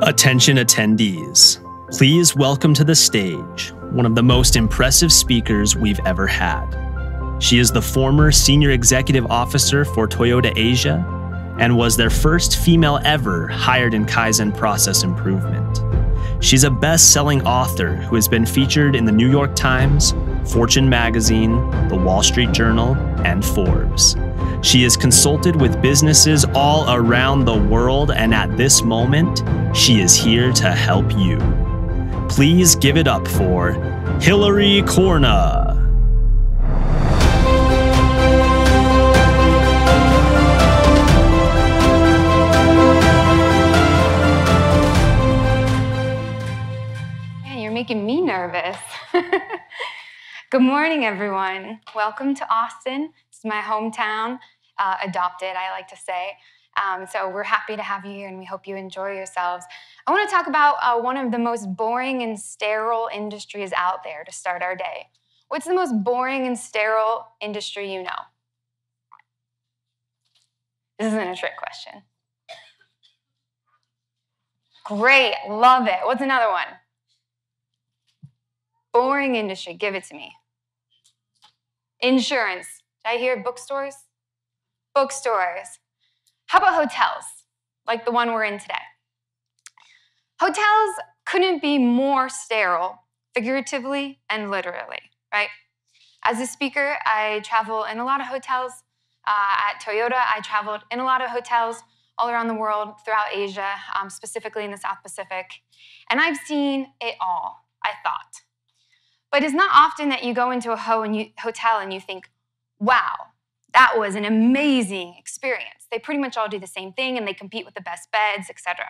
Attention attendees, please welcome to the stage one of the most impressive speakers we've ever had. She is the former Senior Executive Officer for Toyota Asia and was their first female ever hired in Kaizen process improvement. She's a best-selling author who has been featured in the New York Times, Fortune magazine, the Wall Street Journal, and Forbes. She is consulted with businesses all around the world, and at this moment, she is here to help you. Please give it up for Hilary Corna. Man, you're making me nervous. Good morning, everyone. Welcome to Austin. This is my hometown. Adopted, I like to say. So we're happy to have you here, and we hope you enjoy yourselves. I want to talk about one of the most boring and sterile industries out there to start our day. What's the most boring and sterile industry you know? This isn't a trick question. Great, love it. What's another one? Boring industry, give it to me. Insurance. Did I hear bookstores? Bookstores. How about hotels, like the one we're in today? Hotels couldn't be more sterile, figuratively and literally, right? As a speaker, I travel in a lot of hotels. At Toyota, I traveled in a lot of hotels all around the world, throughout Asia, specifically in the South Pacific. And I've seen it all, I thought. But it's not often that you go into a hotel and you think, wow, that was an amazing experience. They pretty much all do the same thing, and they compete with the best beds, etc.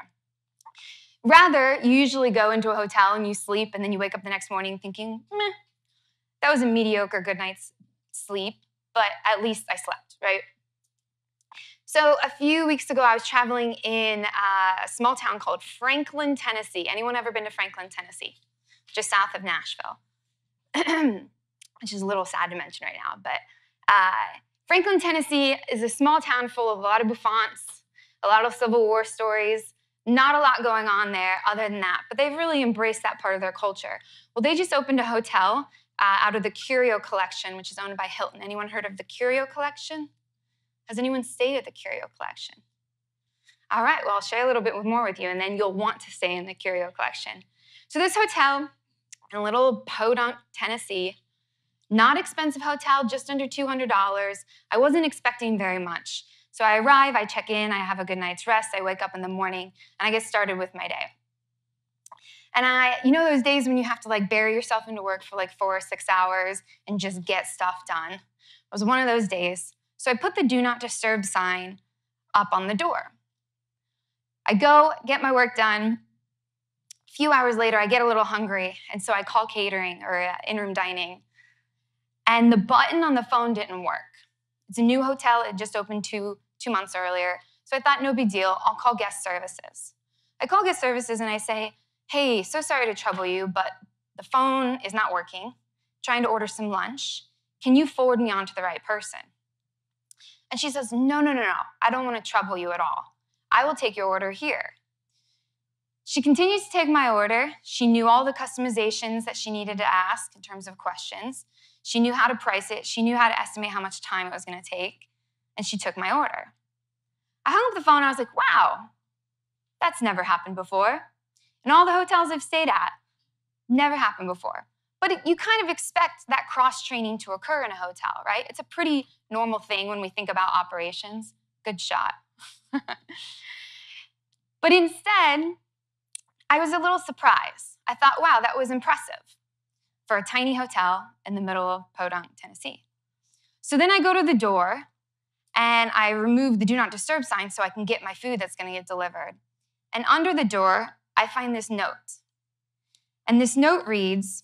Rather, you usually go into a hotel and you sleep, and then you wake up the next morning thinking, meh, that was a mediocre good night's sleep, but at least I slept, right? So a few weeks ago, I was traveling in a small town called Franklin, Tennessee. Anyone ever been to Franklin, Tennessee? Just south of Nashville, which is a little sad to mention right now, but Franklin, Tennessee is a small town full of a lot of bouffants, a lot of Civil War stories, not a lot going on there other than that, but they've really embraced that part of their culture. Well, they just opened a hotel out of the Curio Collection, which is owned by Hilton. Anyone heard of the Curio Collection? Has anyone stayed at the Curio Collection? All right, well, I'll share a little bit more with you, and then you'll want to stay in the Curio Collection. So this hotel in little Podunk, Tennessee, not expensive hotel, just under $200. I wasn't expecting very much. So I arrive, I check in, I have a good night's rest, I wake up in the morning, and I get started with my day. And you know those days when you have to like bury yourself into work for like 4 or 6 hours and just get stuff done? It was one of those days. So I put the Do Not Disturb sign up on the door. I go, get my work done. A few hours later, I get a little hungry, and so I call catering or in-room dining. And the button on the phone didn't work. It's a new hotel. It just opened two months earlier. So I thought, no big deal. I'll call guest services. I call guest services and I say, hey, so sorry to trouble you, but the phone is not working. Trying to order some lunch. Can you forward me on to the right person? And she says, no. I don't want to trouble you at all. I will take your order here. She continues to take my order. She knew all the customizations that she needed to ask in terms of questions. She knew how to price it. She knew how to estimate how much time it was going to take. And she took my order. I hung up the phone. I was like, wow, that's never happened before. In all the hotels I've stayed at, never happened before. But you kind of expect that cross-training to occur in a hotel, right? It's a pretty normal thing when we think about operations. Good shot. But instead, I was a little surprised. I thought, wow, that was impressive for a tiny hotel in the middle of Podunk, Tennessee. So then I go to the door and I remove the Do Not Disturb sign so I can get my food that's going to get delivered. And under the door, I find this note. And this note reads,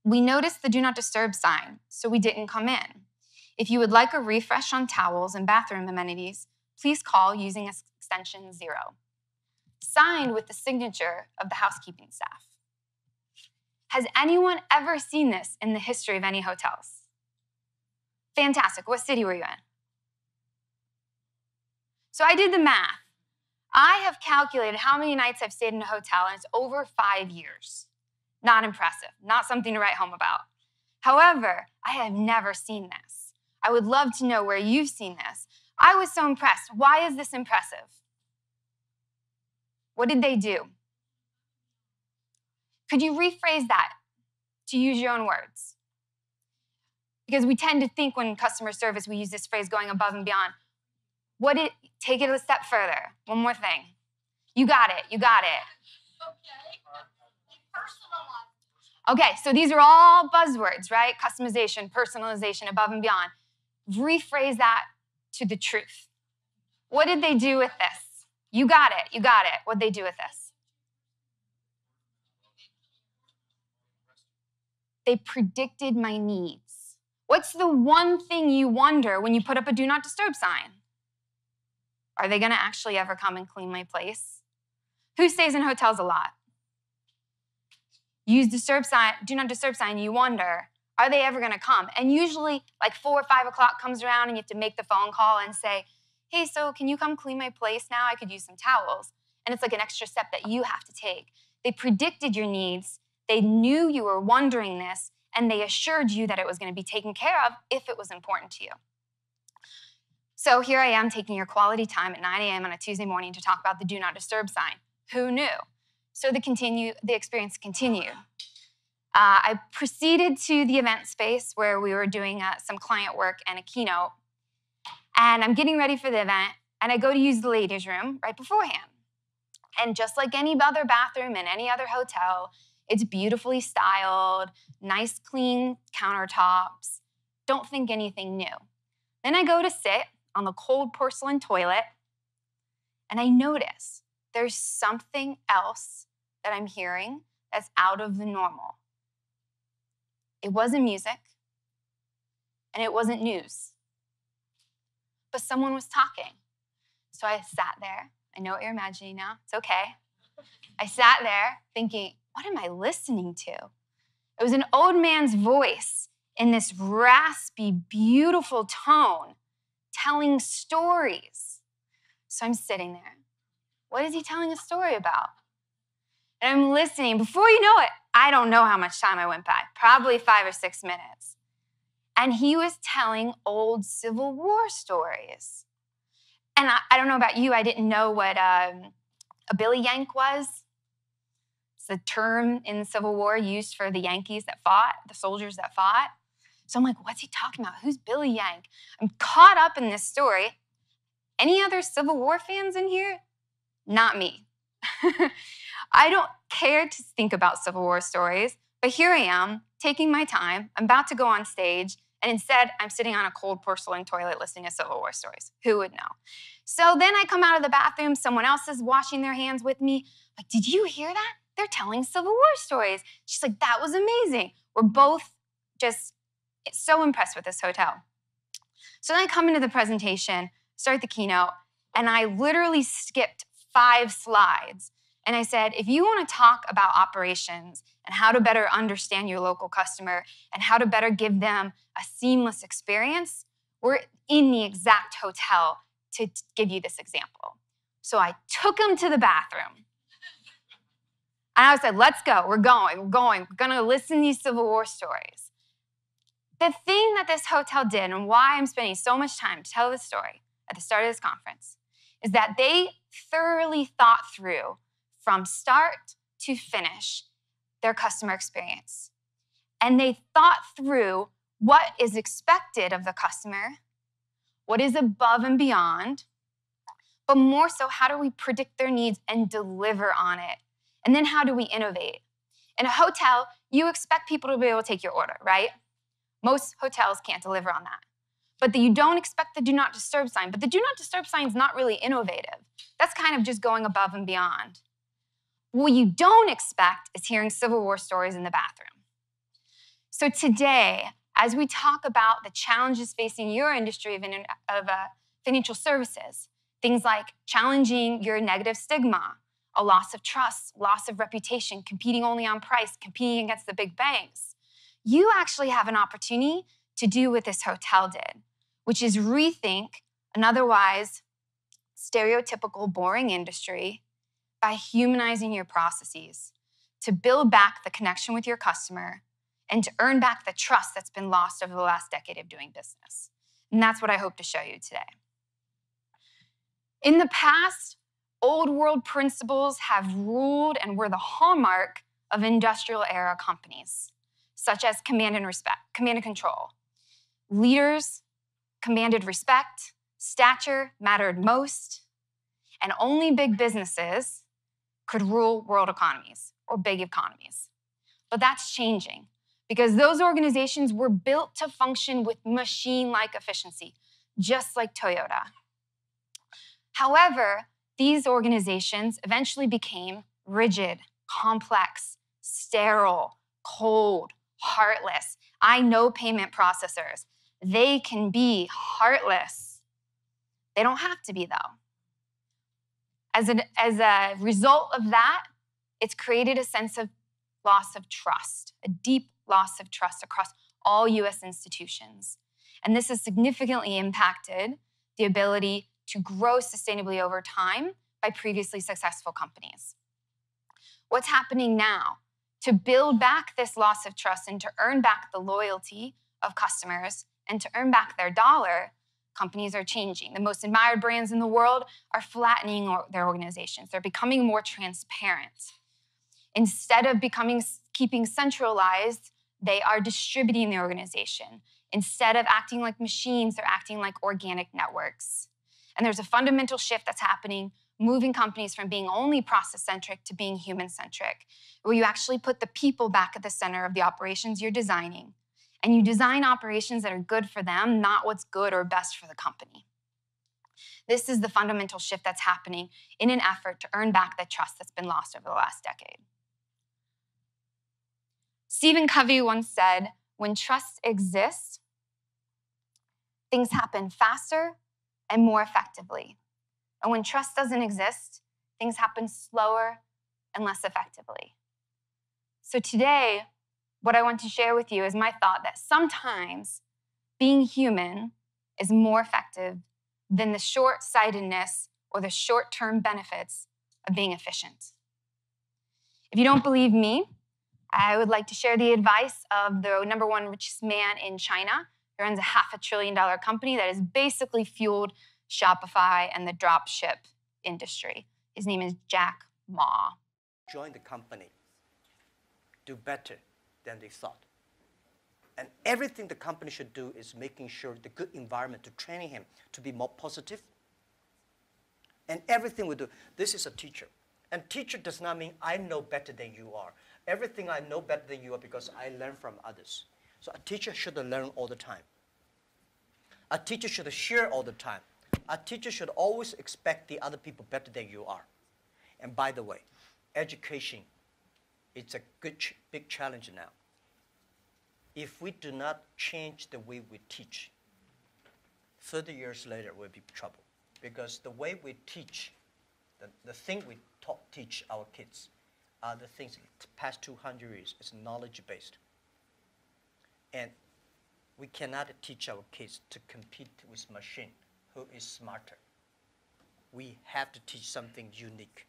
we noticed the Do Not Disturb sign, so we didn't come in. If you would like a refresh on towels and bathroom amenities, please call using extension 0. Signed with the signature of the housekeeping staff. Has anyone ever seen this in the history of any hotels? Fantastic. What city were you in? So I did the math. I have calculated how many nights I've stayed in a hotel, and it's over 5 years. Not impressive, not something to write home about. However, I have never seen this. I would love to know where you've seen this. I was so impressed. Why is this impressive? What did they do? Could you rephrase that to use your own words? Because we tend to think when customer service, we use this phrase going above and beyond. Take it a step further. One more thing. You got it, you got it. Okay, so these are all buzzwords, right? Customization, personalization, above and beyond. Rephrase that to the truth. What did they do with this? You got it, you got it. What did they do with this? They predicted my needs. What's the one thing you wonder when you put up a do not disturb sign? Are they gonna actually ever come and clean my place? Who stays in hotels a lot? Use do not disturb sign, you wonder, are they ever gonna come? And usually like 4 or 5 o'clock comes around and you have to make the phone call and say, hey, so can you come clean my place now? I could use some towels. And it's like an extra step that you have to take. They predicted your needs, they knew you were wondering this, and they assured you that it was gonna be taken care of if it was important to you. So here I am taking your quality time at 9 a.m. on a Tuesday morning to talk about the do not disturb sign. Who knew? So the experience continued. I proceeded to the event space where we were doing some client work and a keynote. And I'm getting ready for the event, and I go to use the ladies' room right beforehand. And just like any other bathroom in any other hotel, it's beautifully styled, nice clean countertops. Don't think anything new. Then I go to sit on the cold porcelain toilet, and I notice there's something else that I'm hearing that's out of the normal. It wasn't music, and it wasn't news, but someone was talking. So I sat there. I know what you're imagining now. It's okay. I sat there thinking, what am I listening to? It was an old man's voice in this raspy, beautiful tone, telling stories. So I'm sitting there. What is he telling a story about? And I'm listening. Before you know it, I don't know how much time I went by, probably 5 or 6 minutes. And he was telling old Civil War stories. And I don't know about you, I didn't know what a Billy Yank was. It's a term in the Civil War used for the Yankees that fought, the soldiers that fought. So I'm like, what's he talking about? Who's Billy Yank? I'm caught up in this story. Any other Civil War fans in here? Not me. I don't care to think about Civil War stories, but here I am, taking my time. I'm about to go on stage, and instead, I'm sitting on a cold porcelain toilet listening to Civil War stories. Who would know? So then I come out of the bathroom, someone else is washing their hands with me. Like, did you hear that? They're telling Civil War stories. She's like, that was amazing. We're both just so impressed with this hotel. So then I come into the presentation, start the keynote, and I literally skipped 5 slides. And I said, if you want to talk about operations and how to better understand your local customer and how to better give them a seamless experience, we're in the exact hotel to give you this example. So I took him to the bathroom. And I said, let's go, we're going, we're gonna listen to these Civil War stories. The thing that this hotel did and why I'm spending so much time to tell this story at the start of this conference is that they thoroughly thought through from start to finish their customer experience. And they thought through what is expected of the customer, what is above and beyond, but more so, how do we predict their needs and deliver on it? And then how do we innovate? In a hotel, you expect people to be able to take your order, right? Most hotels can't deliver on that. But you don't expect the do not disturb sign. But the do not disturb sign is not really innovative. That's kind of just going above and beyond. What you don't expect is hearing Civil War stories in the bathroom. So today, as we talk about the challenges facing your industry of financial services, things like challenging your negative stigma, a loss of trust, loss of reputation, competing only on price, competing against the big banks, you actually have an opportunity to do what this hotel did, which is rethink an otherwise stereotypical, boring industry by humanizing your processes to build back the connection with your customer and to earn back the trust that's been lost over the last decade of doing business. And that's what I hope to show you today. In the past, old world principles have ruled and were the hallmark of industrial era companies, such as command and control. Leaders commanded respect, stature mattered most, and only big businesses could rule world economies or big economies. But that's changing because those organizations were built to function with machine-like efficiency, just like Toyota. However, these organizations eventually became rigid, complex, sterile, cold, heartless. I know payment processors. They can be heartless. They don't have to be, though. As a result of that, it's created a sense of loss of trust, a deep loss of trust across all US institutions. And this has significantly impacted the ability to grow sustainably over time by previously successful companies. What's happening now? To build back this loss of trust and to earn back the loyalty of customers and to earn back their dollar, companies are changing. The most admired brands in the world are flattening their organizations. They're becoming more transparent. Instead of keeping centralized, they are distributing the organization. Instead of acting like machines, they're acting like organic networks. And there's a fundamental shift that's happening, moving companies from being only process-centric to being human-centric, where you actually put the people back at the center of the operations you're designing. And you design operations that are good for them, not what's good or best for the company. This is the fundamental shift that's happening in an effort to earn back the trust that's been lost over the last decade. Stephen Covey once said, when trust exists, things happen faster and more effectively. And when trust doesn't exist, things happen slower and less effectively. So today, what I want to share with you is my thought that sometimes being human is more effective than the short-sightedness or the short-term benefits of being efficient. If you don't believe me, I would like to share the advice of the #1 richest man in China, who runs a $500 billion company that has basically fueled Shopify and the drop ship industry. His name is Jack Ma. Join the company, do better than they thought. And everything the company should do is making sure the good environment to training him to be more positive. And everything we do, this is a teacher. And teacher does not mean I know better than you are. Everything I know better than you are because I learn from others. So a teacher should learn all the time. A teacher should share all the time. A teacher should always expect the other people better than you are. And by the way, education, it's a big challenge now. If we do not change the way we teach, 30 years later we'll be in trouble. Because the way we teach, the thing we teach our kids are the things the past 200 years is knowledge-based. And we cannot teach our kids to compete with machine who is smarter. We have to teach something unique.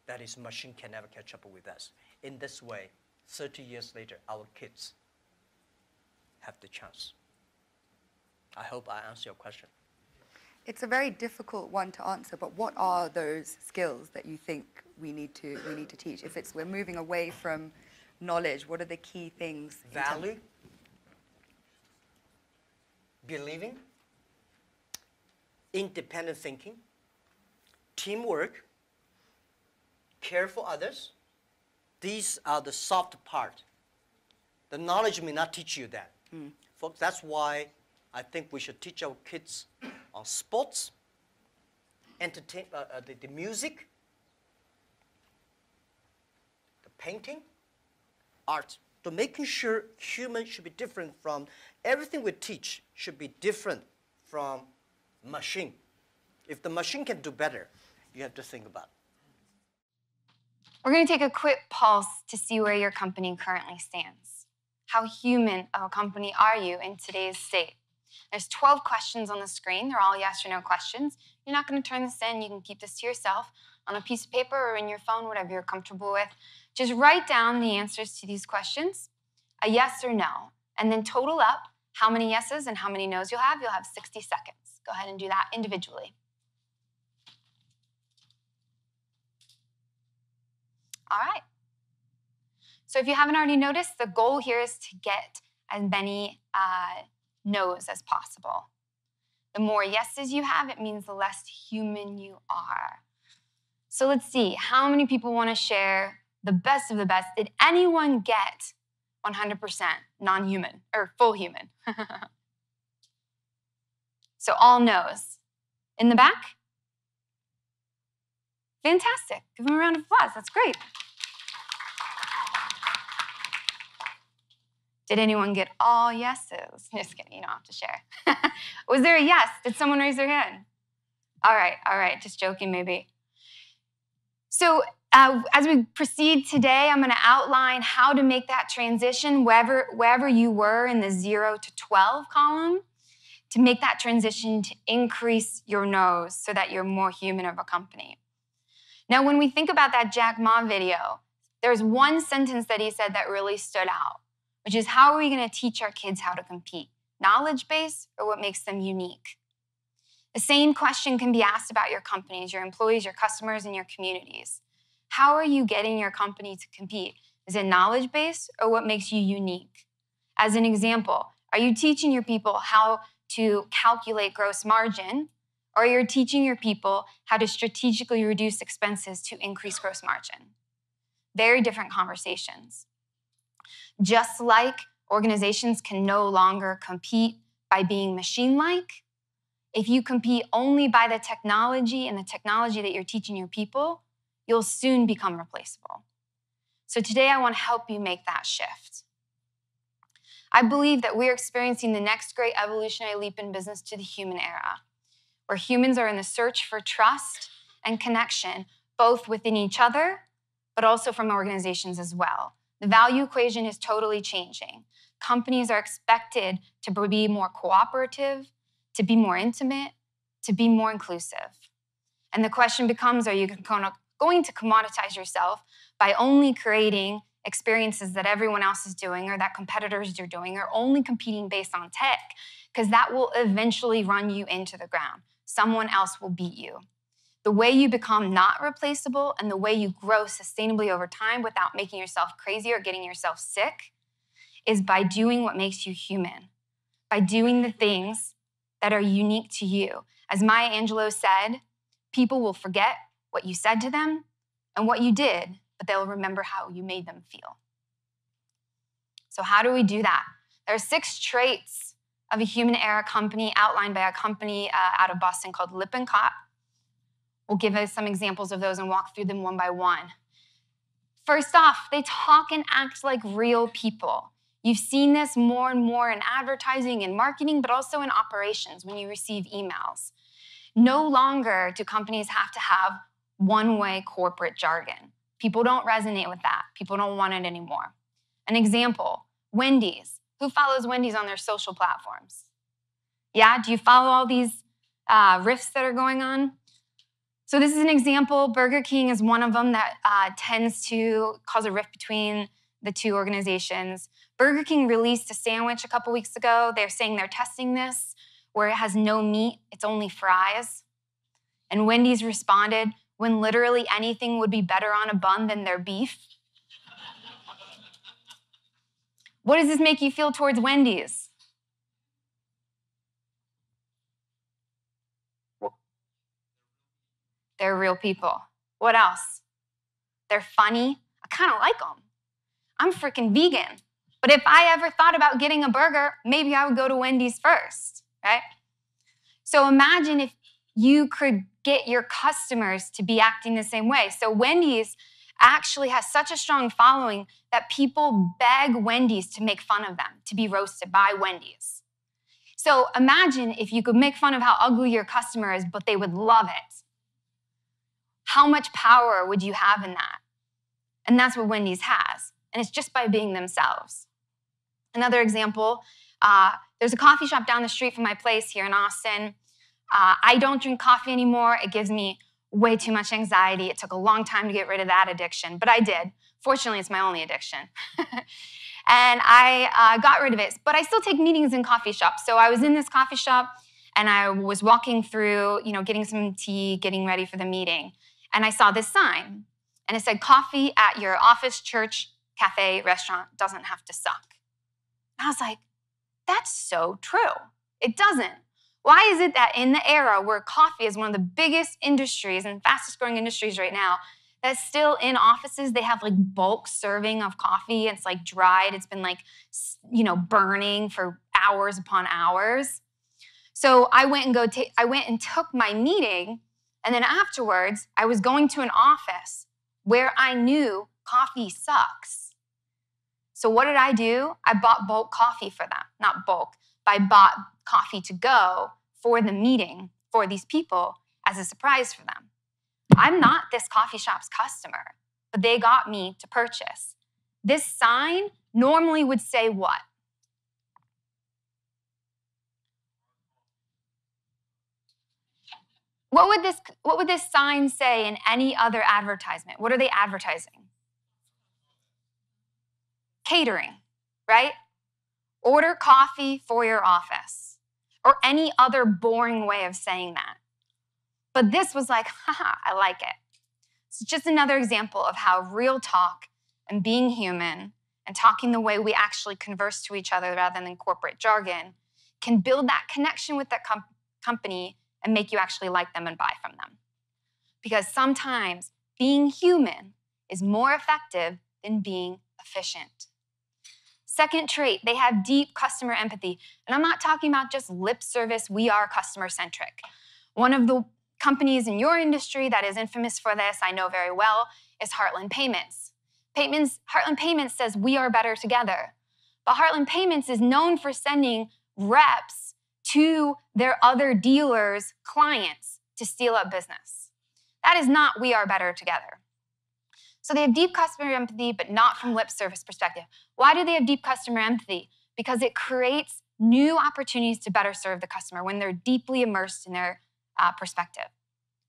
That is, machine can never catch up with us. In this way, 30 years later, our kids have the chance. I hope I answered your question. It's a very difficult one to answer, but what are those skills that you think we need to teach? If we're moving away from knowledge, what are the key things? Value, believing, independent thinking, teamwork, care for others. These are the soft part. The knowledge may not teach you that. Folks, that's why I think we should teach our kids on sports, the music, the painting, art. So making sure humans should be different from, everything we teach should be different from machine. If the machine can do better, you have to think about it. We're going to take a quick pulse to see where your company currently stands. How human of a company are you in today's state? There's 12 questions on the screen. They're all yes or no questions. You're not going to turn this in. You can keep this to yourself on a piece of paper or in your phone, whatever you're comfortable with. Just write down the answers to these questions, a yes or no, and then total up how many yeses and how many nos you'll have. You'll have 60 seconds. Go ahead and do that individually. All right. So if you haven't already noticed, the goal here is to get as many no's as possible. The more yeses you have, it means the less human you are. So let's see, how many people want to share the best of the best? Did anyone get 100% non-human or full human? So all no's. In the back? Fantastic. Give them a round of applause. That's great. Did anyone get all yeses? Just kidding, you don't have to share. Was there a yes? Did someone raise their hand? All right, just joking maybe. So as we proceed today, I'm going to outline how to make that transition wherever you were in the 0 to 12 column, to make that transition to increase your no's so that you're more human of a company. Now, when we think about that Jack Ma video, there's one sentence that he said that really stood out, which is, how are we going to teach our kids how to compete? Knowledge base or what makes them unique? The same question can be asked about your companies, your employees, your customers, and your communities. How are you getting your company to compete? Is it knowledge base or what makes you unique? As an example, are you teaching your people how to calculate gross margin, or you're teaching your people how to strategically reduce expenses to increase gross margin? Very different conversations. Just like organizations can no longer compete by being machine-like, if you compete only by the technology and the technology that you're teaching your people, you'll soon become replaceable. So today I want to help you make that shift. I believe that we're experiencing the next great evolutionary leap in business to the human era, where humans are in the search for trust and connection, both within each other, but also from organizations as well. The value equation is totally changing. Companies are expected to be more cooperative, to be more intimate, to be more inclusive. And the question becomes, are you going to commoditize yourself by only creating experiences that everyone else is doing or that competitors are doing, or only competing based on tech? Because that will eventually run you into the ground. Someone else will beat you. The way you become not replaceable and the way you grow sustainably over time without making yourself crazy or getting yourself sick is by doing what makes you human, by doing the things that are unique to you. As Maya Angelou said, people will forget what you said to them and what you did, but they'll remember how you made them feel. So how do we do that? There are 6 traits of a human era company outlined by a company out of Boston called Lippincott. We'll give us some examples of those and walk through them one by one. First off, they talk and act like real people. You've seen this more and more in advertising and marketing, but also in operations when you receive emails. No longer do companies have to have one-way corporate jargon. People don't resonate with that. People don't want it anymore. An example, Wendy's. Who follows Wendy's on their social platforms? Yeah, do you follow all these riffs that are going on? So this is an example. Burger King is one of them that tends to cause a rift between the two organizations. Burger King released a sandwich a couple weeks ago. They're saying they're testing this, where it has no meat, it's only fries. And Wendy's responded, when literally anything would be better on a bun than their beef. What does this make you feel towards Wendy's? They're real people. What else? They're funny. I kind of like them. I'm freaking vegan. But if I ever thought about getting a burger, maybe I would go to Wendy's first, right? So imagine if you could get your customers to be acting the same way. So Wendy's actually has such a strong following that people beg Wendy's to make fun of them, to be roasted by Wendy's. So imagine if you could make fun of how ugly your customer is, but they would love it. How much power would you have in that? And that's what Wendy's has. And it's just by being themselves. Another example, There's a coffee shop down the street from my place here in Austin. I don't drink coffee anymore. It gives me way too much anxiety. It took a long time to get rid of that addiction, but I did. Fortunately, it's my only addiction. And I got rid of it, but I still take meetings in coffee shops. So I was in this coffee shop, and I was walking through, getting some tea, getting ready for the meeting, and I saw this sign, and it said, "Coffee at your office, church, cafe, restaurant doesn't have to suck." And I was like, that's so true. It doesn't. Why is it that in the era where coffee is one of the biggest industries and fastest growing industries right now, that still in offices they have like bulk serving of coffee? It's like dried. It's been like, burning for hours upon hours. So I went and took my meeting, and then afterwards I was going to an office where I knew coffee sucks. So what did I do? I bought bulk coffee for them. Not bulk, but I bought coffee to go for the meeting for these people as a surprise for them. I'm not this coffee shop's customer, but they got me to purchase. This sign normally would say what? What would this sign say in any other advertisement? What are they advertising? Catering, right? Order coffee for your office, or any other boring way of saying that. But this was like, haha, I like it. It's just another example of how real talk and being human and talking the way we actually converse to each other rather than corporate jargon can build that connection with that company and make you actually like them and buy from them. Because sometimes being human is more effective than being efficient. Second trait, they have deep customer empathy. And I'm not talking about just lip service, we are customer-centric. One of the companies in your industry that is infamous for this, I know very well, is Heartland Payments. Heartland Payments says we are better together. But Heartland Payments is known for sending reps to their other dealers' clients to steal up business. That is not we are better together. So they have deep customer empathy, but not from lip service perspective. Why do they have deep customer empathy? Because it creates new opportunities to better serve the customer when they're deeply immersed in their perspective.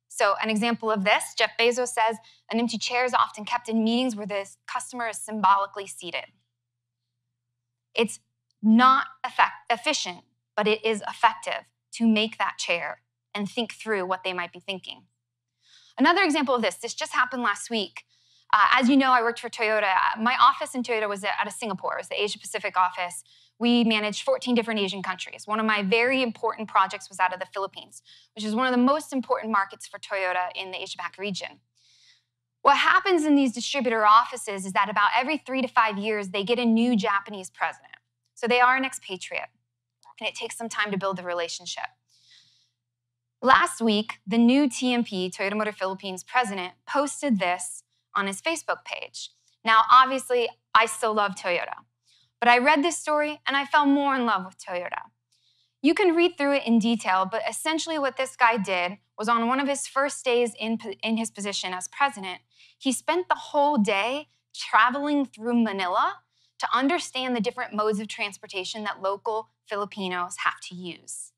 So an example of this, Jeff Bezos says, an empty chair is often kept in meetings where the customer is symbolically seated. It's not efficient, but it is effective to make that chair and think through what they might be thinking. Another example of this just happened last week. As you know, I worked for Toyota. My office in Toyota was out of Singapore. It was the Asia Pacific office. We managed 14 different Asian countries. One of my very important projects was out of the Philippines, which is one of the most important markets for Toyota in the Asia-Pac region. What happens in these distributor offices is that about every 3 to 5 years, they get a new Japanese president. So they are an expatriate, and it takes some time to build the relationship. Last week, the new TMP, Toyota Motor Philippines president, posted this on his Facebook page. Now, obviously, I still love Toyota, but I read this story and I fell more in love with Toyota. You can read through it in detail, but essentially what this guy did was on one of his first days in his position as president, he spent the whole day traveling through Manila to understand the different modes of transportation that local Filipinos have to use.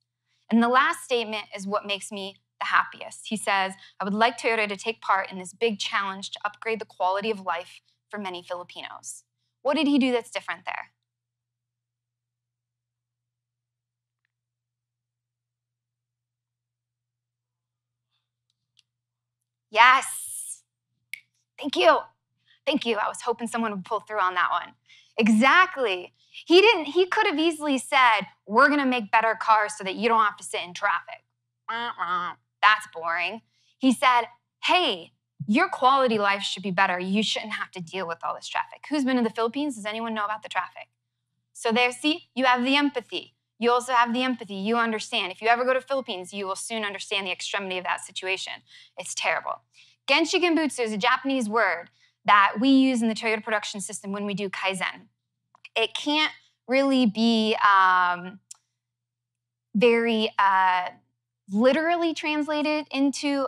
And the last statement is what makes me the happiest. He says, I would like Toyota to take part in this big challenge to upgrade the quality of life for many Filipinos. What did he do that's different there? Yes. Thank you. Thank you. I was hoping someone would pull through on that one. Exactly. He could have easily said, we're going to make better cars so that you don't have to sit in traffic. That's boring. He said, hey, your quality life should be better. You shouldn't have to deal with all this traffic. Who's been in the Philippines? Does anyone know about the traffic? So there, see, you have the empathy. You also have the empathy. You understand. If you ever go to Philippines, you will soon understand the extremity of that situation. It's terrible. Genshi Genbutsu is a Japanese word that we use in the Toyota production system when we do Kaizen. It can't really be very literally translated into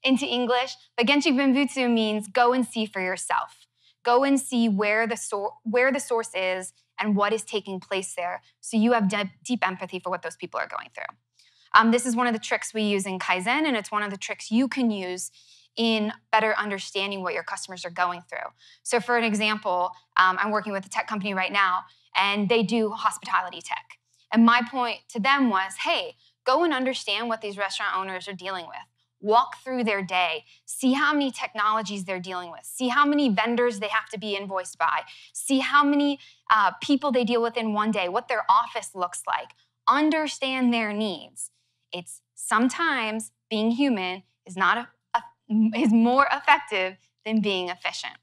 into English, but Genshi Genbutsu means go and see for yourself. Go and see where the source is and what is taking place there, so you have deep empathy for what those people are going through. This is one of the tricks we use in Kaizen, and it's one of the tricks you can use in better understanding what your customers are going through. So for an example, I'm working with a tech company right now, and they do hospitality tech. And my point to them was, hey, go and understand what these restaurant owners are dealing with. Walk through their day, see how many technologies they're dealing with, see how many vendors they have to be invoiced by, see how many people they deal with in one day, what their office looks like. Understand their needs. It's sometimes being human is more effective than being efficient.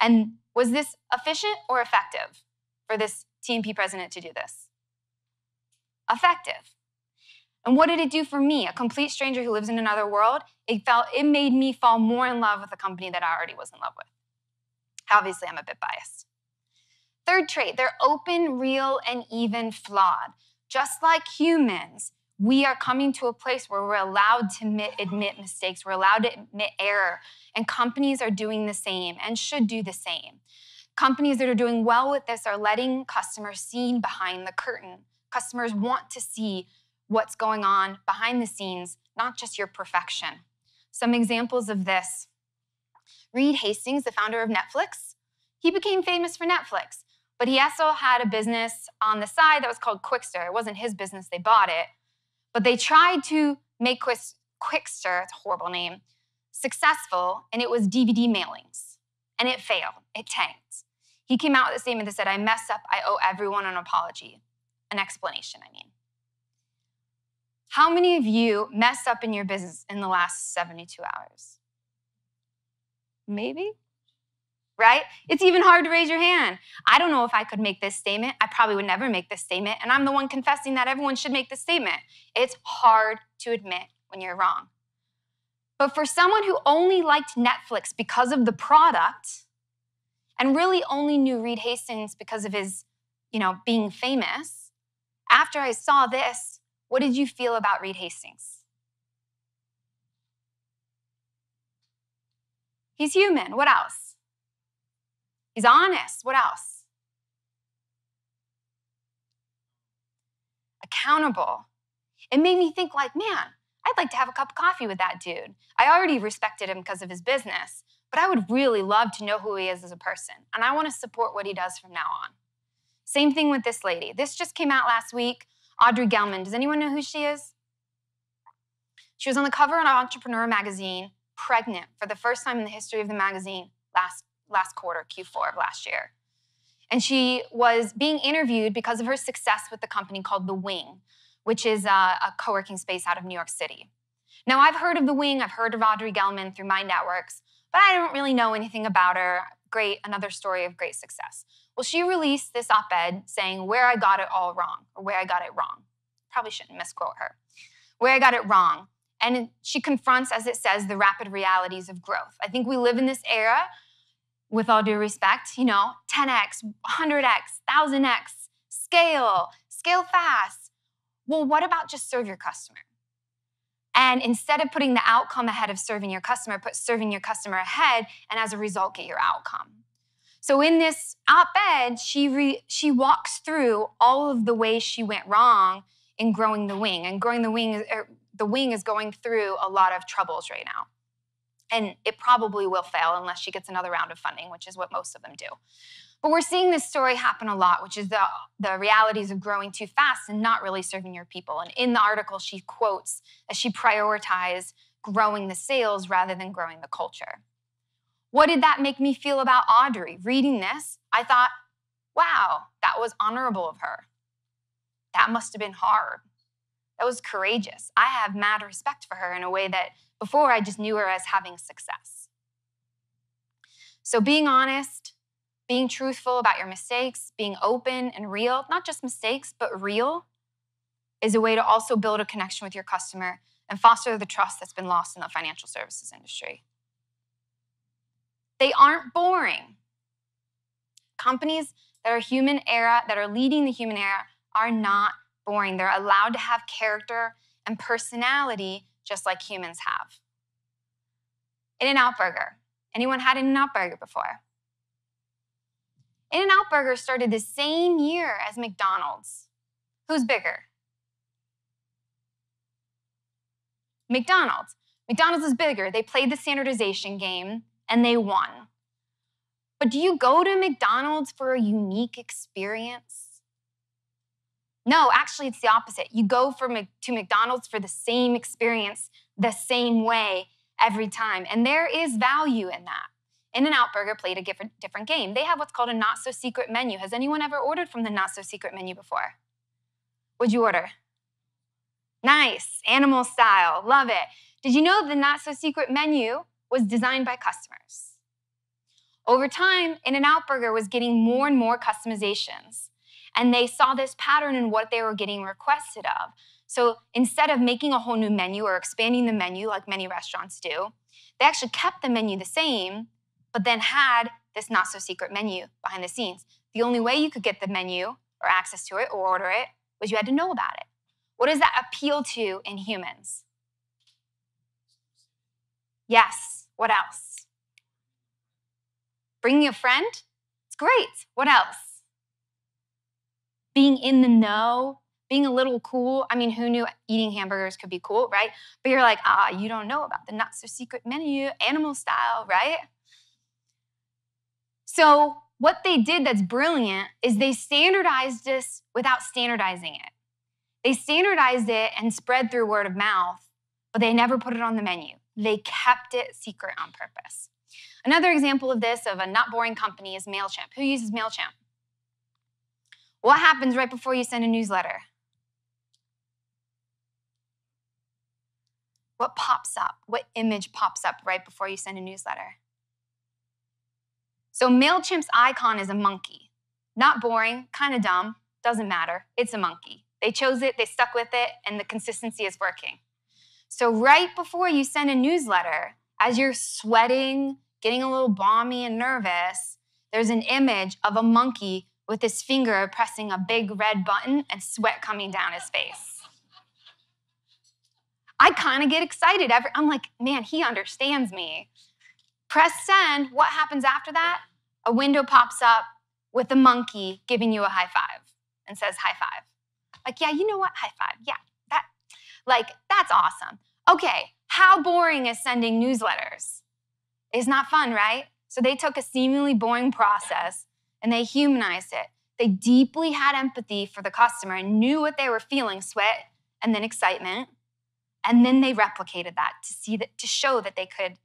And was this efficient or effective for this TNP president to do this? Effective. And what did it do for me, a complete stranger who lives in another world? It made me fall more in love with a company that I already was in love with. Obviously, I'm a bit biased. Third trait, they're open, real, and even flawed. Just like humans, we are coming to a place where we're allowed to admit mistakes. We're allowed to admit error. And companies are doing the same and should do the same. Companies that are doing well with this are letting customers see behind the curtain. Customers want to see what's going on behind the scenes, not just your perfection. Some examples of this. Reed Hastings, the founder of Netflix, he became famous for Netflix, but he also had a business on the side that was called Quickster. It wasn't his business, they bought it, but they tried to make Quickster, it's a horrible name, successful, and it was DVD mailings, and it failed, it tanked. He came out with a statement that said, I messed up, I owe everyone an apology, an explanation, I mean. How many of you messed up in your business in the last 72 hours? Maybe, right? It's even hard to raise your hand. I don't know if I could make this statement. I probably would never make this statement, and I'm the one confessing that everyone should make this statement. It's hard to admit when you're wrong. But for someone who only liked Netflix because of the product and really only knew Reed Hastings because of his, being famous, after I saw this, what did you feel about Reed Hastings? He's human. What else? He's honest. What else? Accountable. It made me think like, man, I'd like to have a cup of coffee with that dude. I already respected him because of his business, but I would really love to know who he is as a person, and I want to support what he does from now on. Same thing with this lady. This just came out last week. Audrey Gelman. Does anyone know who she is? She was on the cover of Entrepreneur magazine, pregnant for the first time in the history of the magazine last quarter, Q4 of last year. And she was being interviewed because of her success with the company called The Wing, which is a co-working space out of New York City. Now, I've heard of The Wing. I've heard of Audrey Gelman through my networks, but I don't really know anything about her. Great, another story of great success. Well, she released this op-ed saying where I got it all wrong, or where I got it wrong. Probably shouldn't misquote her. Where I got it wrong. And she confronts, as it says, the rapid realities of growth. I think we live in this era, with all due respect, 10x, 100x, 1000x, scale fast. Well, what about just serve your customer? And instead of putting the outcome ahead of serving your customer, put serving your customer ahead, and as a result, get your outcome. So in this op-ed, she walks through all of the ways she went wrong in growing The Wing. And growing The Wing is going through a lot of troubles right now. And it probably will fail unless she gets another round of funding, which is what most of them do. But we're seeing this story happen a lot, which is the realities of growing too fast and not really serving your people. And in the article, she quotes that she prioritized growing the sales rather than growing the culture. What did that make me feel about Audrey? Reading this, I thought, wow, that was honorable of her. That must have been hard. That was courageous. I have mad respect for her in a way that before I just knew her as having success. So being honest, being truthful about your mistakes, being open and real, not just mistakes, but real, is a way to also build a connection with your customer and foster the trust that's been lost in the financial services industry. They aren't boring. Companies that are leading the human era are not boring. They're allowed to have character and personality just like humans have. In-N-Out Burger. Anyone had In-N-Out Burger before? In-N-Out Burger started the same year as McDonald's. Who's bigger? McDonald's. McDonald's is bigger. They played the standardization game and they won. But do you go to McDonald's for a unique experience? No, actually it's the opposite. You go to McDonald's for the same experience, the same way every time. And there is value in that. In-N-Out Burger played a different game. They have what's called a not-so-secret menu. Has anyone ever ordered from the not-so-secret menu before? What'd you order? Nice, animal style, love it. Did you know the not-so-secret menu was designed by customers? Over time, In-N-Out Burger was getting more and more customizations, and they saw this pattern in what they were getting requested of. So instead of making a whole new menu or expanding the menu like many restaurants do, they actually kept the menu the same, but then had this not-so-secret menu behind the scenes. The only way you could get the menu or access to it or order it was you had to know about it. What does that appeal to in humans? Yes, what else? Bringing a friend? It's great. What else? Being in the know, being a little cool. I mean, who knew eating hamburgers could be cool, right? But you're like, you don't know about the not-so-secret menu, animal style, right? So what they did that's brilliant is they standardized this without standardizing it. They standardized it and spread through word of mouth, but they never put it on the menu. They kept it secret on purpose. Another example of this, of a not boring company, is MailChimp. Who uses MailChimp? What happens right before you send a newsletter? What pops up? What image pops up right before you send a newsletter? So MailChimp's icon is a monkey. Not boring, kind of dumb, doesn't matter. It's a monkey. They chose it, they stuck with it, and the consistency is working. So right before you send a newsletter, as you're sweating, getting a little balmy and nervous, there's an image of a monkey with his finger pressing a big red button and sweat coming down his face. I kind of get excited. I'm like, man, he understands me. Press send. What happens after that? A window pops up with a monkey giving you a high five and says high five. Like, yeah, you know what? High five. Yeah, that's awesome. Okay, how boring is sending newsletters? It's not fun, right? So they took a seemingly boring process and they humanized it. They deeply had empathy for the customer and knew what they were feeling, sweat and then excitement. And then they replicated that to show that they could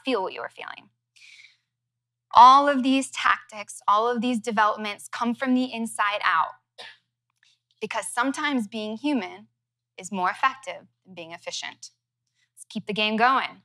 feel what you were feeling. All of these tactics, all of these developments come from the inside out, because sometimes being human is more effective than being efficient. Let's keep the game going.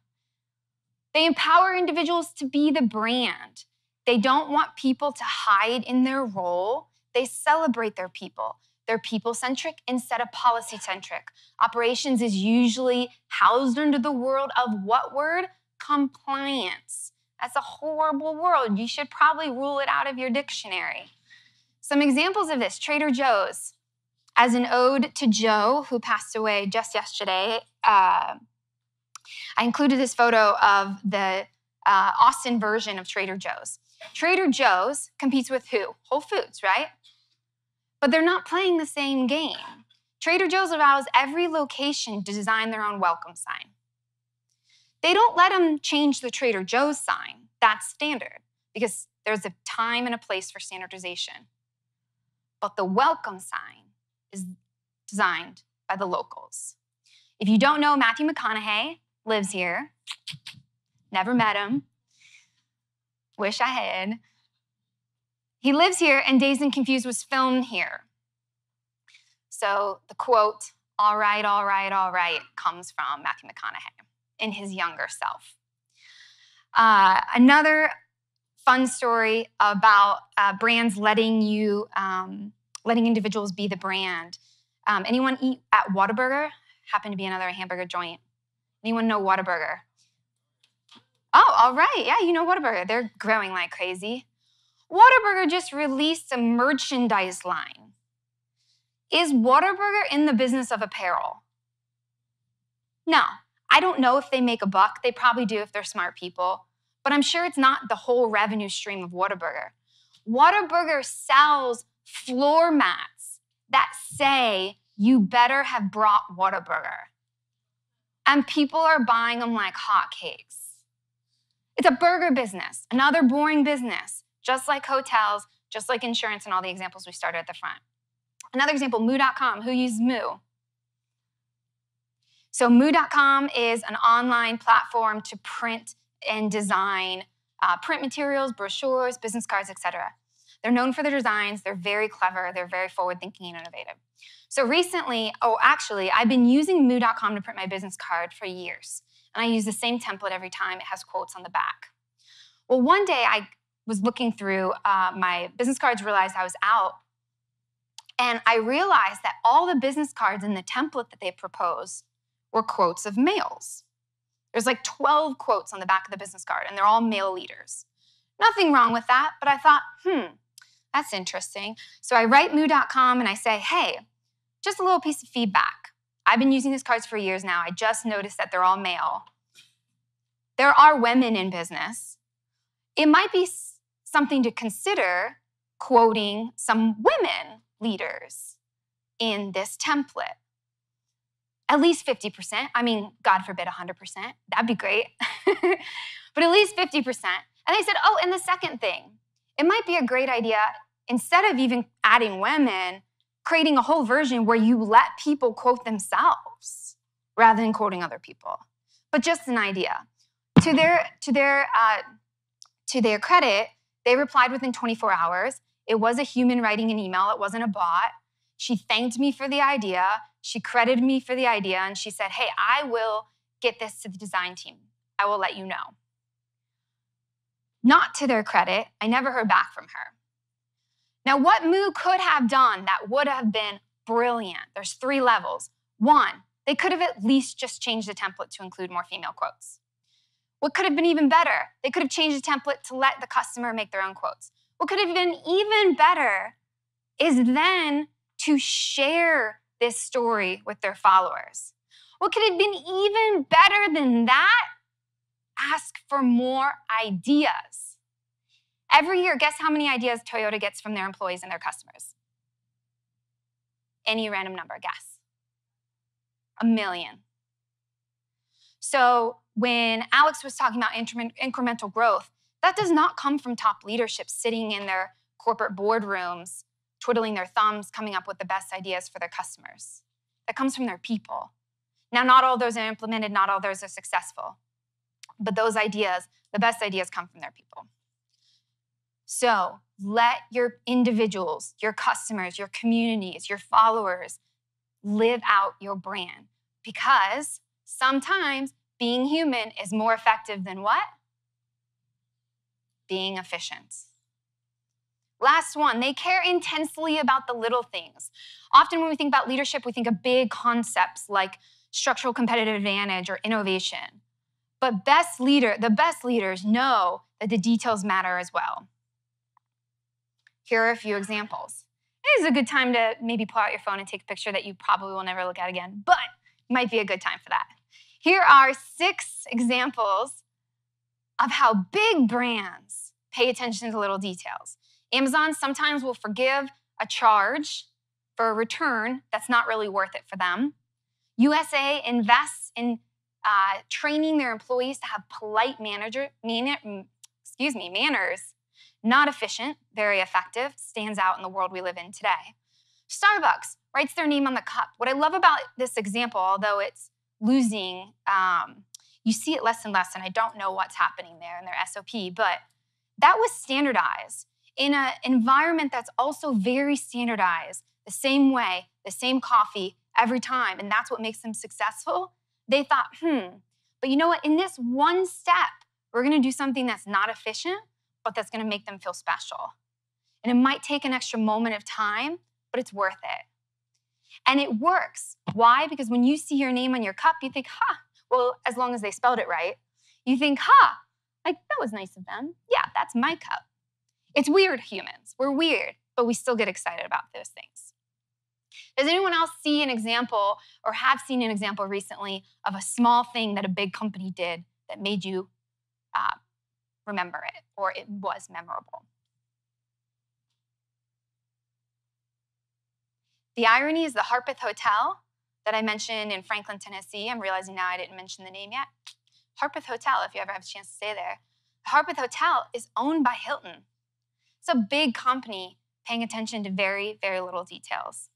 They empower individuals to be the brand. They don't want people to hide in their role. They celebrate their people. They're people-centric instead of policy-centric. Operations is usually housed under the world of what word? Compliance. That's a horrible word. You should probably rule it out of your dictionary. Some examples of this: Trader Joe's. As an ode to Joe, who passed away just yesterday, I included this photo of the Austin version of Trader Joe's. Trader Joe's competes with who? Whole Foods, right? But they're not playing the same game. Trader Joe's allows every location to design their own welcome sign. They don't let them change the Trader Joe's sign. That's standard, because there's a time and a place for standardization. But the welcome sign is designed by the locals. If you don't know, Matthew McConaughey lives here. Never met him. Wish I had. He lives here, and Dazed and Confused was filmed here. So the quote, all right, comes from Matthew McConaughey in his younger self. Another fun story about brands letting individuals be the brand. Anyone eat at Whataburger? Happen to be another hamburger joint. Anyone know Whataburger? Oh, all right. Yeah, you know Whataburger. They're growing like crazy. Whataburger just released a merchandise line. Is Whataburger in the business of apparel? No. I don't know if they make a buck. They probably do if they're smart people. But I'm sure it's not the whole revenue stream of Whataburger. Whataburger sells floor mats that say, you better have brought Whataburger. And people are buying them like hotcakes. It's a burger business, another boring business, just like hotels, just like insurance and all the examples we started at the front. Another example, moo.com. Who uses Moo? So moo.com is an online platform to print and design print materials, brochures, business cards, etc. They're known for their designs. They're very clever. They're very forward-thinking and innovative. So recently, actually, I've been using moo.com to print my business card for years. And I use the same template every time. It has quotes on the back. Well, one day I was looking through my business cards, realized I was out. And I realized that all the business cards in the template that they proposed were quotes of males. There's like 12 quotes on the back of the business card, and they're all male leaders. Nothing wrong with that, but I thought, that's interesting. So I write moo.com and I say, hey, just a little piece of feedback. I've been using these cards for years now. I just noticed that they're all male. There are women in business. It might be something to consider quoting some women leaders in this template. At least 50%. I mean, God forbid 100%. That'd be great. But at least 50%. And they said, oh, and the second thing, it might be a great idea, instead of even adding women, creating a whole version where you let people quote themselves rather than quoting other people. But just an idea. To their credit, they replied within 24 hours. It was a human writing an email. It wasn't a bot. She thanked me for the idea. She credited me for the idea. And she said, hey, I will get this to the design team. I will let you know. Not to their credit, I never heard back from her. Now, what Moo could have done that would have been brilliant, there's 3 levels. 1, they could have at least just changed the template to include more female quotes. What could have been even better? They could have changed the template to let the customer make their own quotes. What could have been even better is then to share this story with their followers. What could have been even better than that? Ask for more ideas. Every year, guess how many ideas Toyota gets from their employees and their customers? Any random number, guess. 1 million. So when Alex was talking about incremental growth, that does not come from top leadership sitting in their corporate boardrooms, twiddling their thumbs, coming up with the best ideas for their customers. That comes from their people. Now, not all those are implemented, not all those are successful. But those ideas, the best ideas come from their people. So let your individuals, your customers, your communities, your followers live out your brand. Because sometimes being human is more effective than what? Being efficient. Last one, they care intensely about the little things. Often when we think about leadership, we think of big concepts like structural competitive advantage or innovation. But the best leaders know that the details matter as well. Here are a few examples. It is a good time to maybe pull out your phone and take a picture that you probably will never look at again, but it might be a good time for that. Here are 6 examples of how big brands pay attention to little details. Amazon sometimes will forgive a charge for a return that's not really worth it for them. USA invests in training their employees to have polite manners, not efficient, very effective, stands out in the world we live in today. Starbucks writes their name on the cup. What I love about this example, although it's losing, you see it less and less, and I don't know what's happening there in their SOP, but that was standardized in an environment that's also very standardized, the same way, the same coffee every time, and that's what makes them successful. They thought, but you know what? In this one step, we're going to do something that's not efficient, but that's going to make them feel special. And it might take an extra moment of time, but it's worth it. And it works. Why? Because when you see your name on your cup, you think, well, as long as they spelled it right, you think, like that was nice of them. Yeah, that's my cup. It's weird, humans. We're weird, but we still get excited about those things. Does anyone else see an example or have seen an example recently of a small thing that a big company did that made you remember it or it was memorable? The irony is the Harpeth Hotel that I mentioned in Franklin, Tennessee. I'm realizing now I didn't mention the name yet. Harpeth Hotel, if you ever have a chance to stay there. The Harpeth Hotel is owned by Hilton. It's a big company paying attention to very, very little details.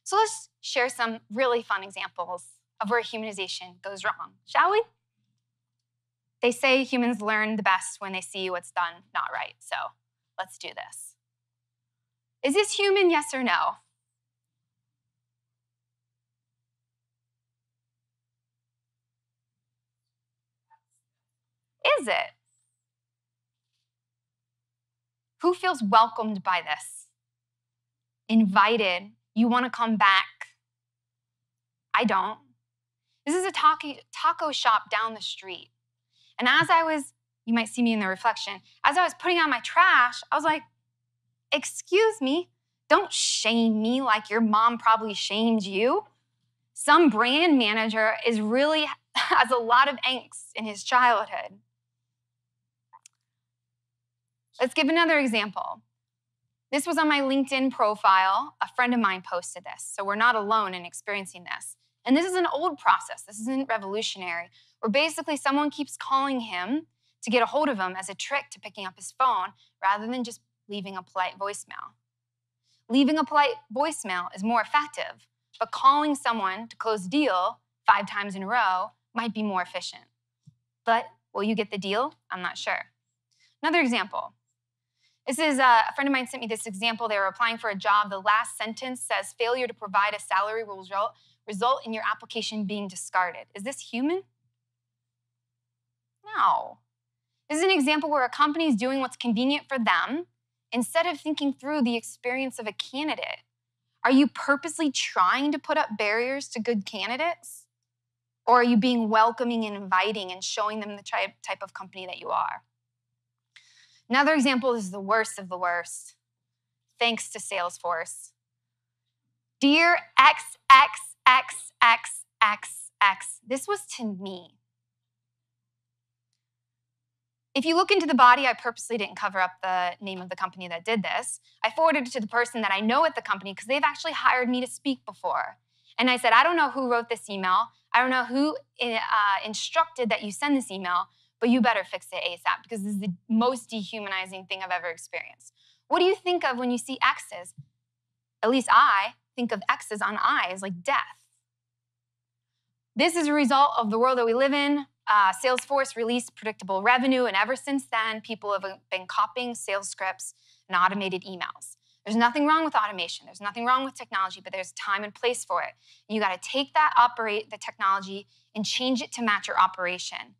So let's share some really fun examples of where humanization goes wrong, shall we? They say humans learn the best when they see what's done not right, so let's do this. Is this human, yes or no? Is it? Who feels welcomed by this? Invited? You want to come back? I don't. This is a taco shop down the street. And as I was, you might see me in the reflection, as I was putting out my trash, I was like, excuse me, don't shame me like your mom probably shamed you. Some brand manager has a lot of angst in his childhood. Let's give another example. This was on my LinkedIn profile. A friend of mine posted this, so we're not alone in experiencing this. And this is an old process. This isn't revolutionary, where basically someone keeps calling him to get a hold of him as a trick to picking up his phone rather than just leaving a polite voicemail. Leaving a polite voicemail is more effective, but calling someone to close a deal 5 times in a row might be more efficient. But will you get the deal? I'm not sure. Another example. This is a friend of mine sent me this example. They were applying for a job. The last sentence says, failure to provide a salary will result in your application being discarded. Is this human? No. This is an example where a company is doing what's convenient for them instead of thinking through the experience of a candidate. Are you purposely trying to put up barriers to good candidates? Or are you being welcoming and inviting and showing them the type of company that you are? Another example is the worst of the worst, thanks to Salesforce. Dear XXXXXX, this was to me. If you look into the body, I purposely didn't cover up the name of the company that did this. I forwarded it to the person that I know at the company because they've actually hired me to speak before. And I said, I don't know who wrote this email. I don't know who instructed that you send this email, but you better fix it ASAP because this is the most dehumanizing thing I've ever experienced. What do you think of when you see X's? At least I think of X's on I's like death. This is a result of the world that we live in. Salesforce released predictable revenue, and ever since then, people have been copying sales scripts and automated emails. There's nothing wrong with automation. There's nothing wrong with technology, but there's time and place for it. And you got to take the technology and change it to match your operation.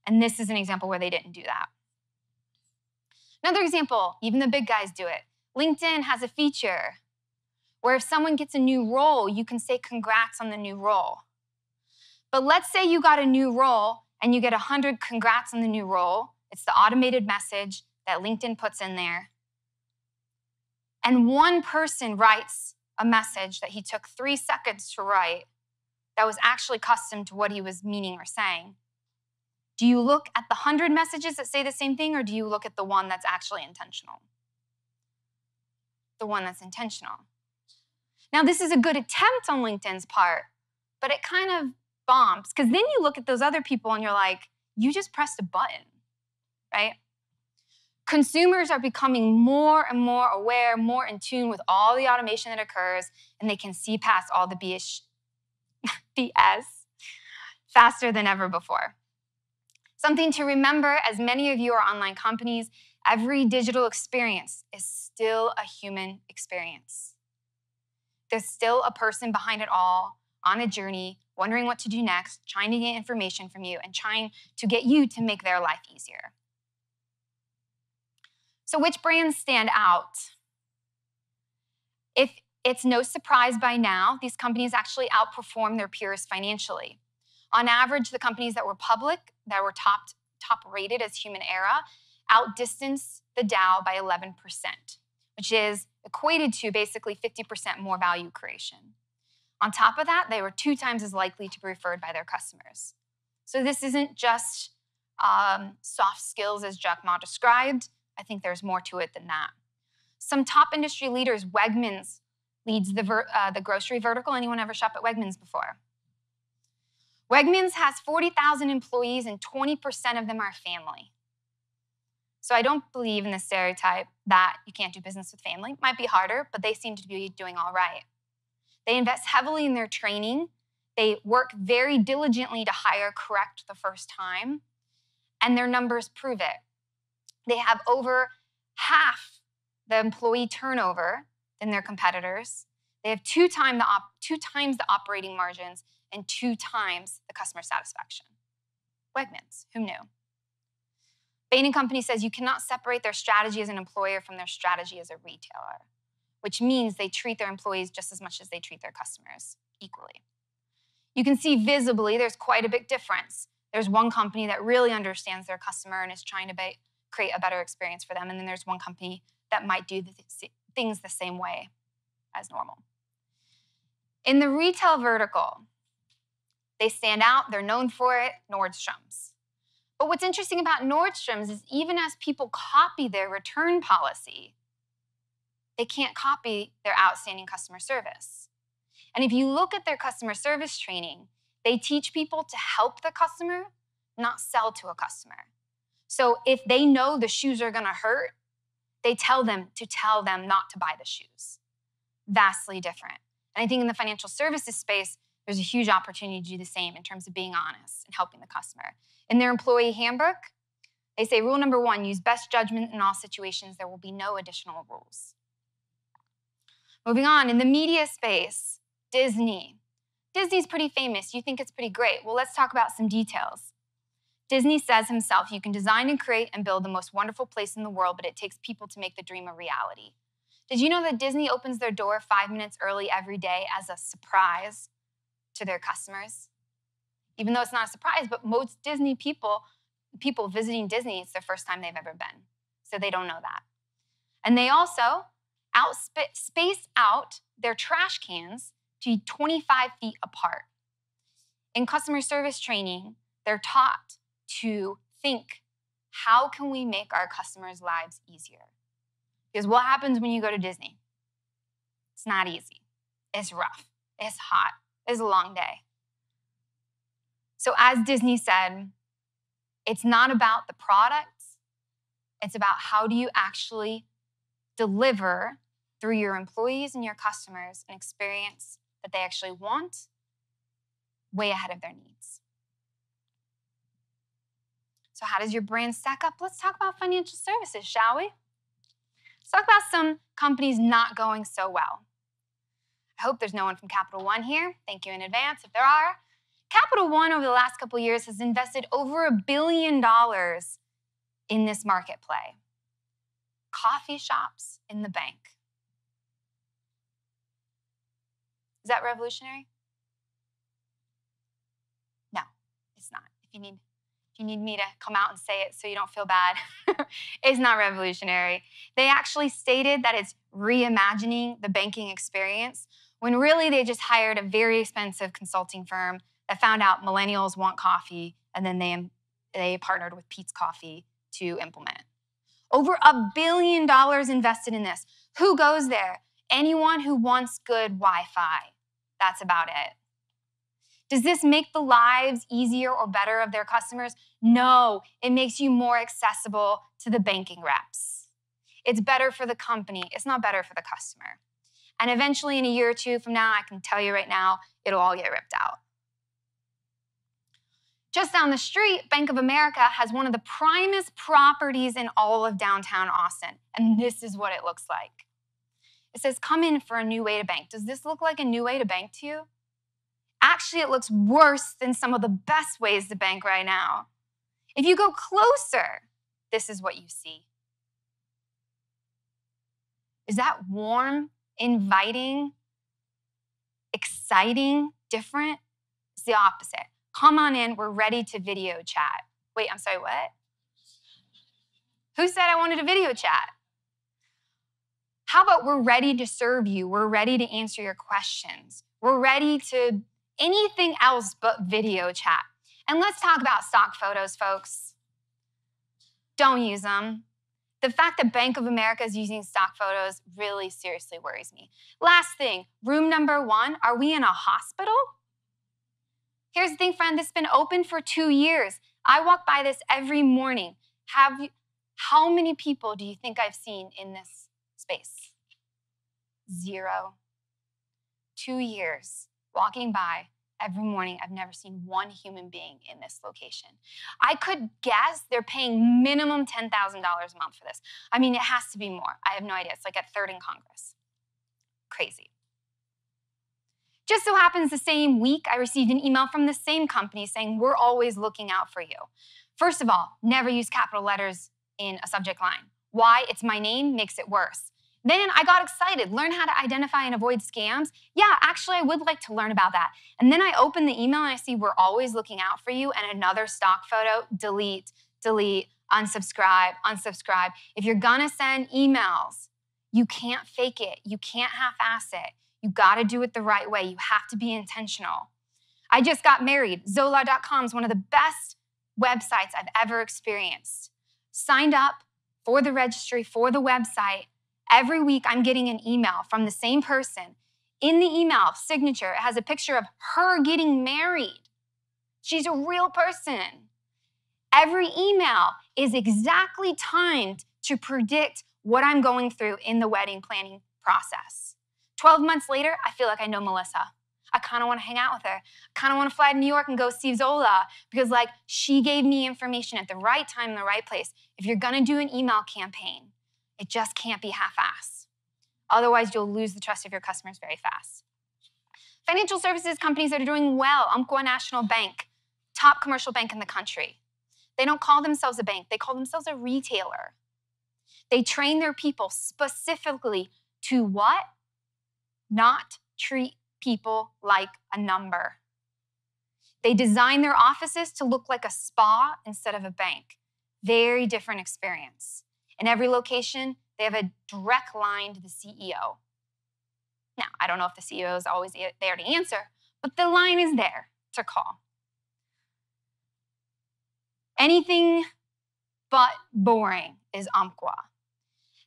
And this is an example where they didn't do that. Another example, even the big guys do it. LinkedIn has a feature where if someone gets a new role, you can say congrats on the new role. But let's say you got a new role and you get 100 congrats on the new role. It's the automated message that LinkedIn puts in there. And one person writes a message that he took 3 seconds to write that was actually custom to what he was meaning or saying. Do you look at the 100 messages that say the same thing, or do you look at the one that's actually intentional? The one that's intentional. Now, this is a good attempt on LinkedIn's part, but it kind of bombs, because then you look at those other people and you're like, you just pressed a button, right? Consumers are becoming more and more aware, more in tune with all the automation that occurs, and they can see past all the BS faster than ever before. Something to remember, as many of you are online companies, every digital experience is still a human experience. There's still a person behind it all, on a journey, wondering what to do next, trying to get information from you, and trying to get you to make their life easier. So which brands stand out? If it's no surprise by now, these companies actually outperform their peers financially. On average, the companies that were public, that were top rated as human era, outdistanced the Dow by 11%, which is equated to basically 50% more value creation. On top of that, they were 2 times as likely to be referred by their customers. So this isn't just soft skills as Jack Ma described. I think there's more to it than that. Some top industry leaders, Wegmans leads the grocery vertical. Anyone ever shop at Wegmans before? Wegmans has 40,000 employees and 20% of them are family. So I don't believe in the stereotype that you can't do business with family. It might be harder, but they seem to be doing all right. They invest heavily in their training. They work very diligently to hire correct the first time, and their numbers prove it. They have over half the employee turnover than their competitors. They have two times the operating margins and 2 times the customer satisfaction. Wegmans, who knew? Bain & Company says you cannot separate their strategy as an employer from their strategy as a retailer, which means they treat their employees just as much as they treat their customers equally. You can see visibly there's quite a big difference. There's one company that really understands their customer and is trying to create a better experience for them, and then there's one company that might do things the same way as normal. In the retail vertical, they stand out, they're known for it, Nordstrom's. But what's interesting about Nordstrom's is even as people copy their return policy, they can't copy their outstanding customer service. And if you look at their customer service training, they teach people to help the customer, not sell to a customer. So if they know the shoes are gonna hurt, they tell them not to buy the shoes. Vastly different. And I think in the financial services space, there's a huge opportunity to do the same in terms of being honest and helping the customer. In their employee handbook, they say rule number 1, use best judgment in all situations. There will be no additional rules. Moving on, in the media space, Disney. Disney's pretty famous. You think it's pretty great. Well, let's talk about some details. Disney says himself, you can design and create and build the most wonderful place in the world, but it takes people to make the dream a reality. Did you know that Disney opens their door 5 minutes early every day as a surprise to their customers? Even though it's not a surprise, but most Disney people visiting Disney, it's their first time they've ever been. So they don't know that. And they also space out their trash cans to be 25 feet apart. In customer service training, they're taught to think, how can we make our customers' lives easier? Because what happens when you go to Disney? It's not easy. It's rough. It's hot. It's a long day. So as Disney said, it's not about the products. It's about how do you actually deliver through your employees and your customers an experience that they actually want way ahead of their needs. So how does your brand stack up? Let's talk about financial services, shall we? Let's talk about some companies not going so well. I hope there's no one from Capital One here. Thank you in advance if there are. Capital One over the last couple of years has invested over $1 billion in this market play. Coffee shops in the bank. Is that revolutionary? No, it's not. If you need me to come out and say it so you don't feel bad, it's not revolutionary. They actually stated that it's reimagining the banking experience when really they just hired a very expensive consulting firm that found out millennials want coffee, and then they partnered with Peet's Coffee to implement. Over $1 billion invested in this. Who goes there? Anyone who wants good Wi-Fi. That's about it. Does this make the lives easier or better of their customers? No, it makes you more accessible to the banking reps. It's better for the company. It's not better for the customer. And eventually, in a year or two from now, I can tell you right now, it'll all get ripped out. Just down the street, Bank of America has one of the primest properties in all of downtown Austin. And this is what it looks like. It says, come in for a new way to bank. Does this look like a new way to bank to you? Actually, it looks worse than some of the best ways to bank right now. If you go closer, this is what you see. Is that warm, inviting, exciting, different? It's the opposite. Come on in, we're ready to video chat. Wait, I'm sorry, what? Who said I wanted a video chat? How about we're ready to serve you? We're ready to answer your questions. We're ready to anything else but video chat. And let's talk about stock photos, folks. Don't use them. The fact that Bank of America is using stock photos really seriously worries me. Last thing, room number 1, are we in a hospital? Here's the thing, friend, this has been open for 2 years. I walk by this every morning. How many people do you think I've seen in this space? 0. 2 years walking by every morning. I've never seen one human being in this location. I could guess they're paying minimum $10,000 a month for this. I mean, it has to be more. I have no idea. It's like at 3rd and Congress. Crazy. Just so happens the same week, I received an email from the same company saying, we're always looking out for you. First of all, never use capital letters in a subject line. Why? It's my name, makes it worse. Then I got excited, learn how to identify and avoid scams. Yeah, actually, I would like to learn about that. And then I open the email and I see we're always looking out for you and another stock photo, delete, delete, unsubscribe, unsubscribe. If you're gonna send emails, you can't fake it. You can't half-ass it. You gotta do it the right way. You have to be intentional. I just got married. Zola.com is one of the best websites I've ever experienced. Signed up for the registry, for the website. Every week, I'm getting an email from the same person. In the email signature, it has a picture of her getting married. She's a real person. Every email is exactly timed to predict what I'm going through in the wedding planning process. 12 months later, I feel like I know Melissa. I kind of want to hang out with her. I kind of want to fly to New York and go see Zola because she gave me information at the right time in the right place. If you're going to do an email campaign, it just can't be half-assed. Otherwise, you'll lose the trust of your customers very fast. Financial services companies that are doing well, Umpqua National Bank, top commercial bank in the country. They don't call themselves a bank. They call themselves a retailer. They train their people specifically to what? Not treat people like a number. They design their offices to look like a spa instead of a bank. Very different experience. In every location, they have a direct line to the CEO. Now, I don't know if the CEO is always there to answer, but the line is there to call. Anything but boring is Umpqua.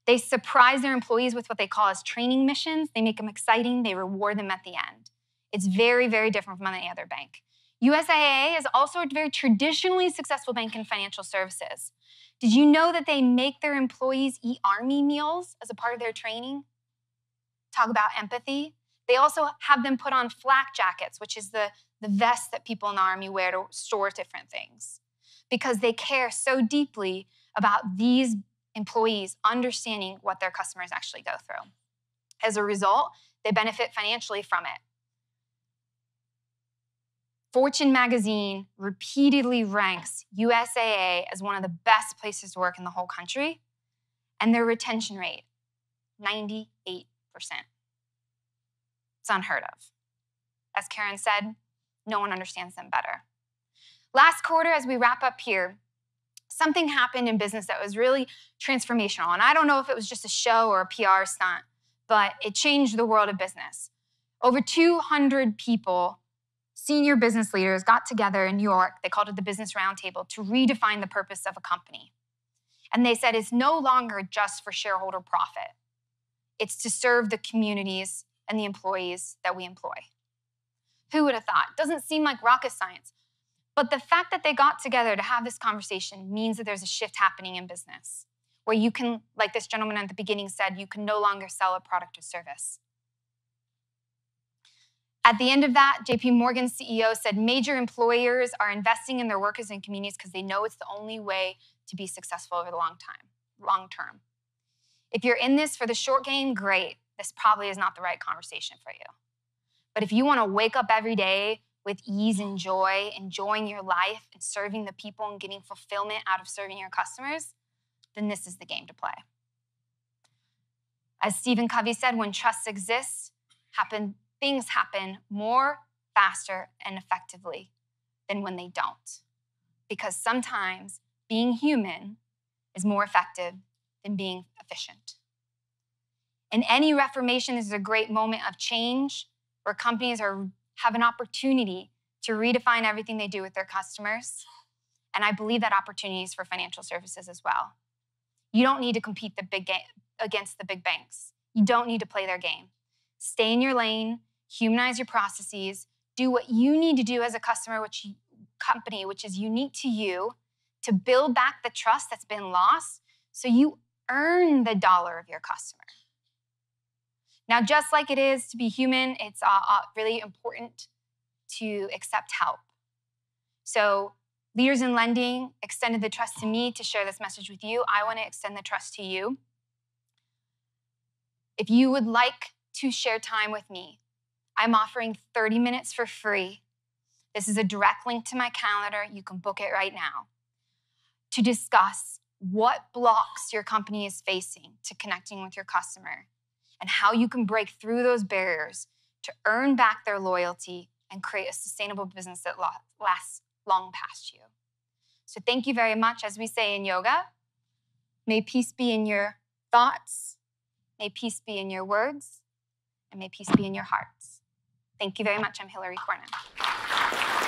They surprise their employees with what they call as training missions. They make them exciting. They reward them at the end. It's very, very different from any other bank. USAA is also a very traditionally successful bank in financial services. Did you know that they make their employees eat Army meals as a part of their training? Talk about empathy. They also have them put on flak jackets, which is the vest that people in the Army wear to store different things, because they care so deeply about these employees understanding what their customers actually go through. As a result, they benefit financially from it. Fortune magazine repeatedly ranks USAA as one of the best places to work in the whole country, and their retention rate, 98%. It's unheard of. As Karen said, no one understands them better. Last quarter, as we wrap up here, something happened in business that was really transformational. And I don't know if it was just a show or a PR stunt, but it changed the world of business. Over 200 people, senior business leaders, got together in New York. They called it the Business Roundtable to redefine the purpose of a company. And they said it's no longer just for shareholder profit. It's to serve the communities and the employees that we employ. Who would have thought? Doesn't seem like rocket science. But the fact that they got together to have this conversation means that there's a shift happening in business, where you can, like this gentleman at the beginning said, you can no longer sell a product or service. At the end of that, JP Morgan's CEO said major employers are investing in their workers and communities because they know it's the only way to be successful over the long term. If you're in this for the short game, great. This probably is not the right conversation for you. But if you want to wake up every day with ease and joy, enjoying your life and serving the people and getting fulfillment out of serving your customers, then this is the game to play. As Stephen Covey said, when trust exists, things happen more, faster, and effectively than when they don't. Because sometimes being human is more effective than being efficient. In any reformation, this is a great moment of change where companies have an opportunity to redefine everything they do with their customers. And I believe that opportunity is for financial services as well. You don't need to compete against the big banks. You don't need to play their game. Stay in your lane, humanize your processes, do what you need to do as a company, which is unique to you, to build back the trust that's been lost so you earn the dollar of your customer. Now, just like it is to be human, it's really important to accept help. So leaders in lending extended the trust to me to share this message with you. I want to extend the trust to you. If you would like to share time with me, I'm offering 30 minutes for free. This is a direct link to my calendar. You can book it right now to discuss what blocks your company is facing to connecting with your customer and how you can break through those barriers to earn back their loyalty and create a sustainable business that lasts long past you. So thank you very much. As we say in yoga, may peace be in your thoughts, may peace be in your words, and may peace be in your hearts. Thank you very much. I'm Hilary Corna.